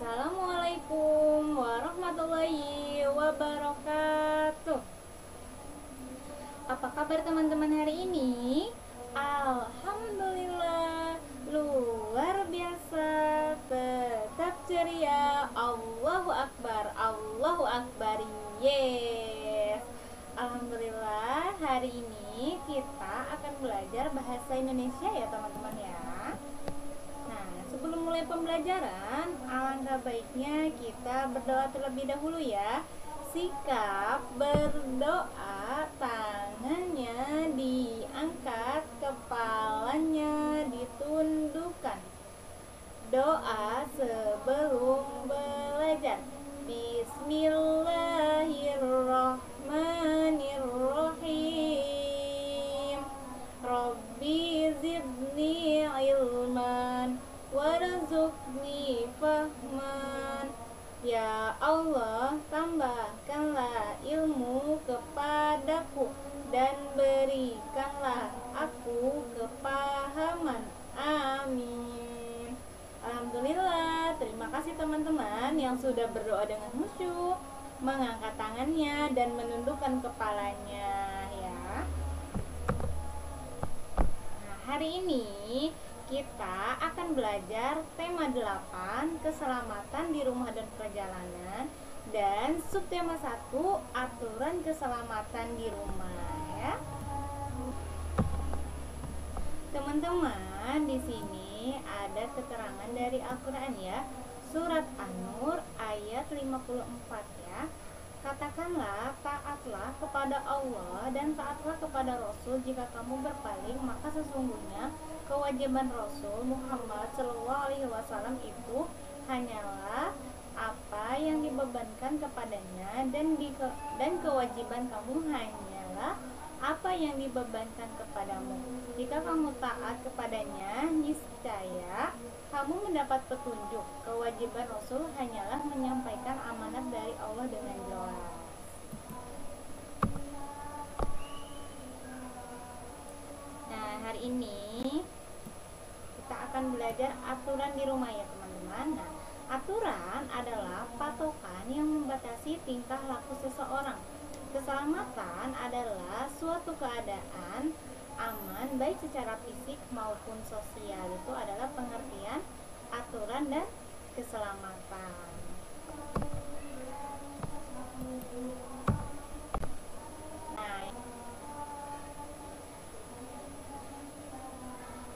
Assalamualaikum warahmatullahi wabarakatuh. Apa kabar teman-teman hari ini? Alhamdulillah, luar biasa, tetap ceria. Allahu Akbar, Allahu Akbar. Yes. Alhamdulillah, hari ini kita akan belajar bahasa Indonesia ya teman-teman ya. Nah, sebelum mulai pembelajaran, alangkah baiknya kita berdoa terlebih dahulu ya. Sikap berdoa, tangannya diangkat, kepalanya ditundukkan. Doa sebelum belajar. Bismillahirrahmanirrahim. Rabbi zidni ilman warzuqni fahman. Ya Allah, tambahkanlah ilmu kepadaku dan berikanlah aku kepahaman. Amin. Alhamdulillah, terima kasih teman-teman yang sudah berdoa dengan khusyuk, mengangkat tangannya dan menundukkan kepalanya ya. Nah, hari ini kita akan belajar tema 8, keselamatan di rumah dan perjalanan, dan subtema 1, aturan keselamatan di rumah ya. Teman-teman, di sini ada keterangan dari Al-Qur'an ya. Surat An-Nur ayat 54 ya. Katakanlah, taatlah kepada Allah dan taatlah kepada Rasul. Jika kamu berpaling, maka sesungguhnya kewajiban Rasul Muhammad SAW itu hanyalah apa yang dibebankan kepadanya, dan kewajiban kamu hanyalah apa yang dibebankan kepadamu. Jika kamu taat kepadanya, niscaya kamu mendapat petunjuk. Kewajiban Rasul hanyalah menyampaikan amanat dari Allah dengan jelas. Nah, hari ini kita akan belajar aturan di rumah ya teman-teman. Nah, aturan adalah patokan yang membatasi tingkah laku seseorang. Keselamatan adalah suatu keadaan aman baik secara fisik maupun sosial. Itu adalah pengertian aturan dan keselamatan.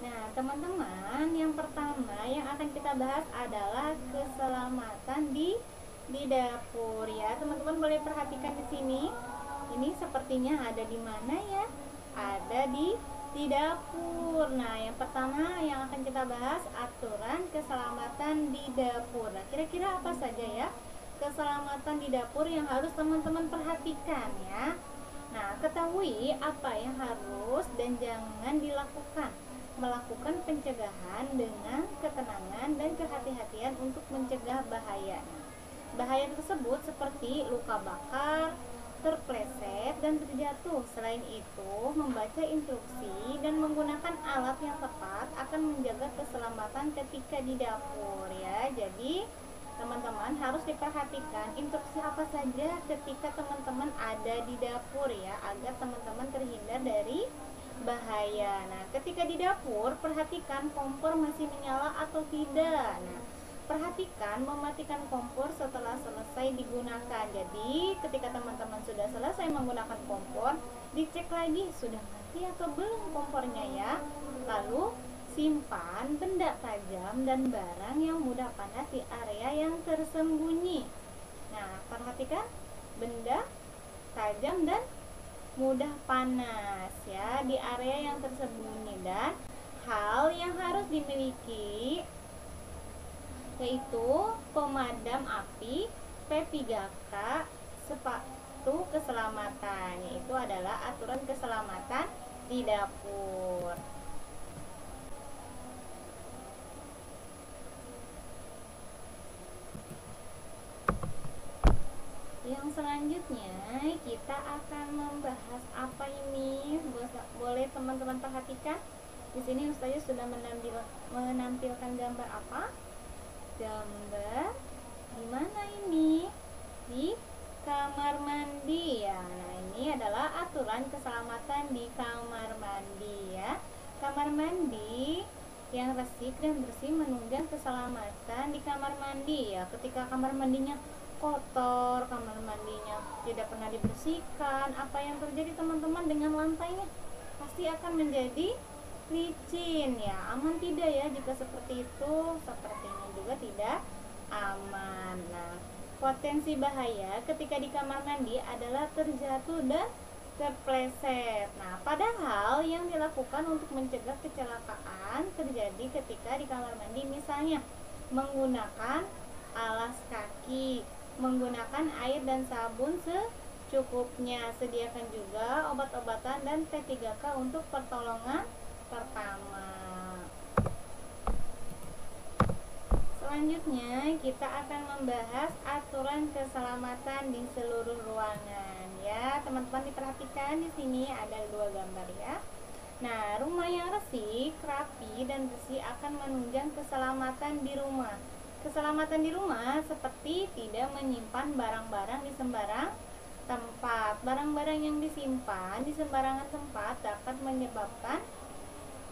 Nah, teman-teman, yang pertama yang akan kita bahas adalah keselamatan di dapur ya. Teman-teman boleh perhatikan di sini. Ini sepertinya ada di mana ya? Ada di dapur. Nah, yang pertama yang akan kita bahas aturan keselamatan di dapur. Nah, kira-kira apa saja ya keselamatan di dapur yang harus teman-teman perhatikan ya? Nah, ketahui apa yang harus dan jangan dilakukan. Melakukan pencegahan dengan ketenangan dan kehati-hatian untuk mencegah bahaya. Bahaya tersebut seperti luka bakar, terpleset, dan terjatuh. Selain itu, membaca instruksi dan menggunakan alat yang tepat akan menjaga keselamatan ketika di dapur ya. Jadi, teman-teman harus diperhatikan instruksi apa saja ketika teman-teman ada di dapur ya, agar teman-teman terhindar dari bahaya. Nah, ketika di dapur, perhatikan kompor masih menyala atau tidak. Nah, perhatikan mematikan kompor setelah selesai digunakan. Jadi, ketika teman-teman sudah selesai menggunakan kompor, dicek lagi sudah mati atau belum kompornya ya. Lalu, simpan benda tajam dan barang yang mudah panas di area yang tersembunyi. Nah, perhatikan benda tajam dan mudah panas ya di area yang tersembunyi. Dan hal yang harus dimiliki yaitu pemadam api, P3K, sepatu keselamatan. Yaitu adalah aturan keselamatan di dapur. Yang selanjutnya kita akan membahas apa ini? Boleh teman-teman perhatikan. Di sini Ustazah sudah menampilkan gambar apa? Gambar adalah aturan keselamatan di kamar mandi ya. Kamar mandi yang resik dan bersih menunjang keselamatan di kamar mandi ya. Ketika kamar mandinya kotor, kamar mandinya tidak pernah dibersihkan, apa yang terjadi teman-teman dengan lantainya? Pasti akan menjadi licin ya. Aman tidak ya jika seperti itu? Sepertinya juga tidak aman. Nah, potensi bahaya ketika di kamar mandi adalah terjatuh dan terpleset. Nah, padahal yang dilakukan untuk mencegah kecelakaan terjadi ketika di kamar mandi misalnya menggunakan alas kaki, menggunakan air dan sabun secukupnya, sediakan juga obat-obatan dan P3K untuk pertolongan pertama. Selanjutnya kita akan membahas aturan keselamatan di seluruh ruangan ya. Teman-teman diperhatikan di sini ada 2 gambar ya. Nah, rumah yang resik, rapi dan bersih akan menunjang keselamatan di rumah. Keselamatan di rumah seperti tidak menyimpan barang-barang di sembarang tempat. Barang-barang yang disimpan di sembarangan tempat dapat menyebabkan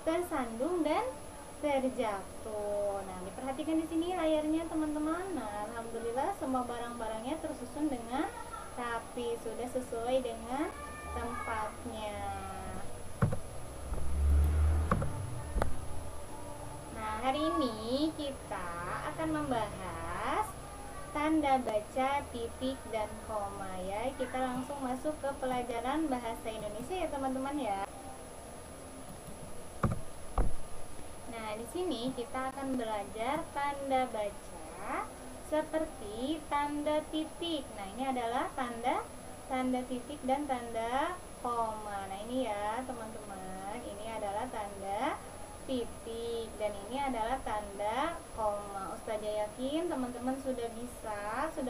tersandung dan terjatuh. Nah, diperhatikan di sini layarnya teman-teman. Nah, alhamdulillah semua barang-barangnya tersusun dengan rapi, sudah sesuai dengan tempatnya. Nah, hari ini kita akan membahas tanda baca titik dan koma ya. Kita langsung masuk ke pelajaran bahasa Indonesia ya teman-teman ya. Nah, di sini kita akan belajar tanda baca seperti tanda titik. Nah, ini adalah tanda titik dan tanda koma. Nah, ini ya, teman-teman. Ini adalah tanda titik dan ini adalah tanda koma. Ustazah yakin teman-teman sudah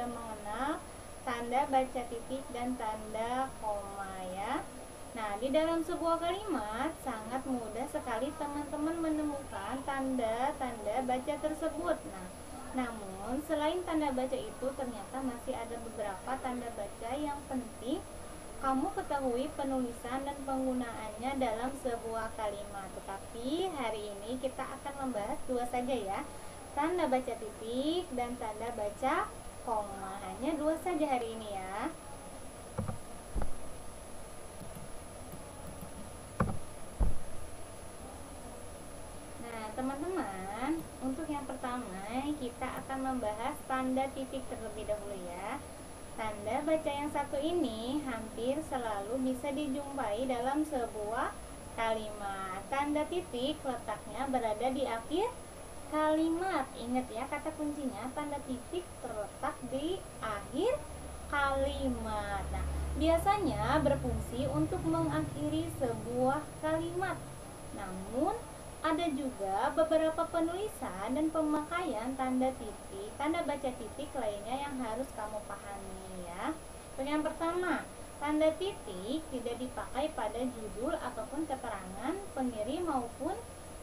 mengenal tanda baca titik dan tanda koma ya. Nah, di dalam sebuah kalimat sangat mudah sekali teman-teman menemukan tanda-tanda baca tersebut. Nah, namun selain tanda baca itu ternyata masih ada beberapa tanda baca yang penting kamu ketahui penulisan dan penggunaannya dalam sebuah kalimat. Tetapi hari ini kita akan membahas 2 saja ya. Tanda baca titik dan tanda baca koma. Hanya 2 saja hari ini ya. Teman-teman, untuk yang pertama kita akan membahas tanda titik terlebih dahulu ya. Tanda baca yang satu ini hampir selalu bisa dijumpai dalam sebuah kalimat. Tanda titik letaknya berada di akhir kalimat. Ingat ya, kata kuncinya tanda titik terletak di akhir kalimat. Nah, biasanya berfungsi untuk mengakhiri sebuah kalimat. Namun ada juga beberapa penulisan dan pemakaian tanda baca titik lainnya yang harus kamu pahami ya. Yang pertama, tanda titik tidak dipakai pada judul ataupun keterangan pengirim maupun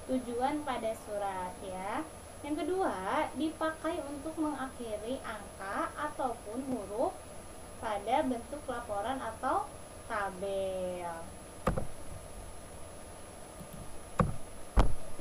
tujuan pada surat ya. Yang kedua, dipakai untuk mengakhiri angka ataupun huruf pada bentuk laporan atau tabel.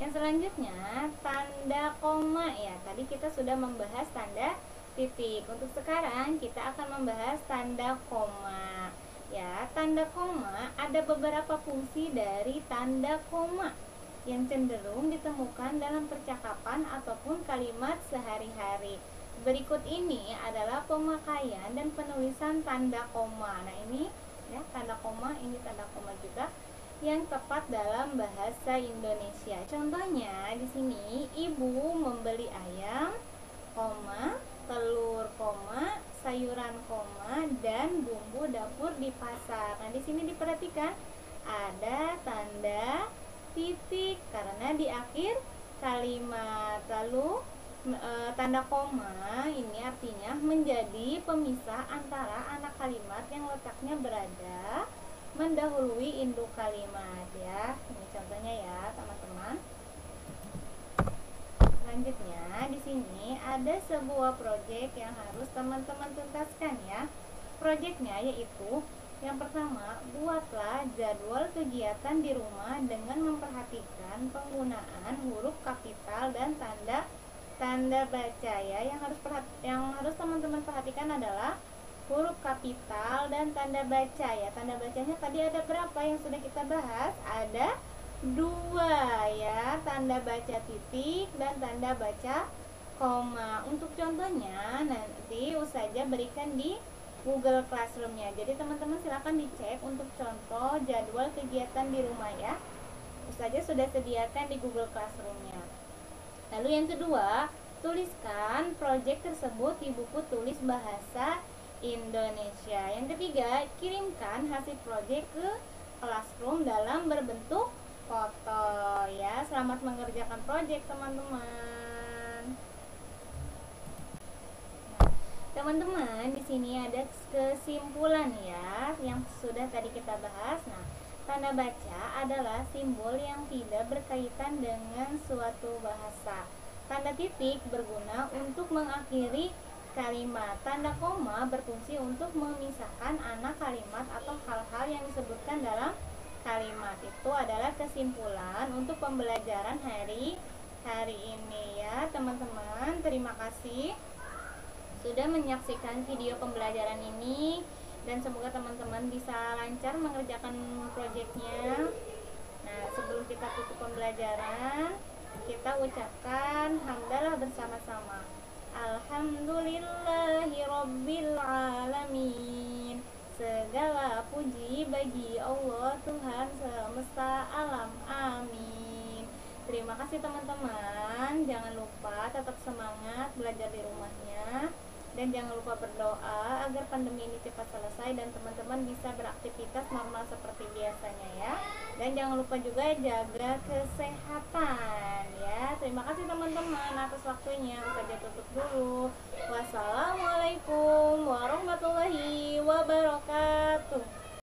Yang selanjutnya tanda koma ya. Tadi kita sudah membahas tanda titik. Untuk sekarang kita akan membahas tanda koma. Ya, tanda koma ada beberapa fungsi dari tanda koma yang cenderung ditemukan dalam percakapan ataupun kalimat sehari-hari. Berikut ini adalah pemakaian dan penulisan tanda koma. Nah, ini ya tanda koma, ini tanda koma juga yang tepat dalam bahasa Indonesia. Contohnya di sini, ibu membeli ayam, koma, telur, koma, sayuran, koma, dan bumbu dapur di pasar. Nah, di sini diperhatikan ada tanda titik karena di akhir kalimat. Lalu tanda koma ini artinya menjadi pemisah antara anak kalimat yang letaknya berada mendahului induk kalimat ya. Ini contohnya ya, teman-teman. Selanjutnya di sini ada sebuah proyek yang harus teman-teman tuntaskan ya. Proyeknya yaitu Yang pertama, buatlah jadwal kegiatan di rumah dengan memperhatikan penggunaan huruf kapital dan tanda baca ya. Yang harus teman-teman perhatikan adalah huruf kapital dan tanda baca ya. Tanda bacanya tadi ada berapa yang sudah kita bahas? Ada 2 ya, tanda baca titik dan tanda baca koma. Untuk contohnya nanti Ustazah berikan di Google Classroom-nya. Jadi teman-teman silakan dicek untuk contoh jadwal kegiatan di rumah ya. Ustazah sudah sediakan di Google Classroom-nya. Lalu yang kedua, tuliskan proyek tersebut di buku tulis bahasa Indonesia. Yang ketiga, kirimkan hasil proyek ke Classroom dalam berbentuk foto ya. Selamat mengerjakan proyek teman-teman. Teman-teman, di sini ada kesimpulan ya yang sudah tadi kita bahas. Nah, tanda baca adalah simbol yang tidak berkaitan dengan suatu bahasa. Tanda titik berguna untuk mengakhiri kalimat. Tanda koma berfungsi untuk memisahkan anak kalimat atau hal-hal yang disebutkan dalam kalimat. Itu adalah kesimpulan untuk pembelajaran hari ini ya, teman-teman. Terima kasih sudah menyaksikan video pembelajaran ini dan semoga teman-teman bisa lancar mengerjakan proyeknya. Nah, sebelum kita tutup pembelajaran, kita ucapkan hamdalah bersama-sama. Alhamdulillahirabbil alamin. Segala puji bagi Allah Tuhan semesta alam. Amin. Terima kasih teman-teman. Jangan lupa tetap semangat belajar di rumahnya. Dan jangan lupa berdoa agar pandemi ini cepat selesai dan teman-teman bisa beraktivitas normal seperti biasanya ya. Dan jangan lupa juga jaga kesehatan ya. Terima kasih teman-teman atas waktunya. Ustazah tutup dulu.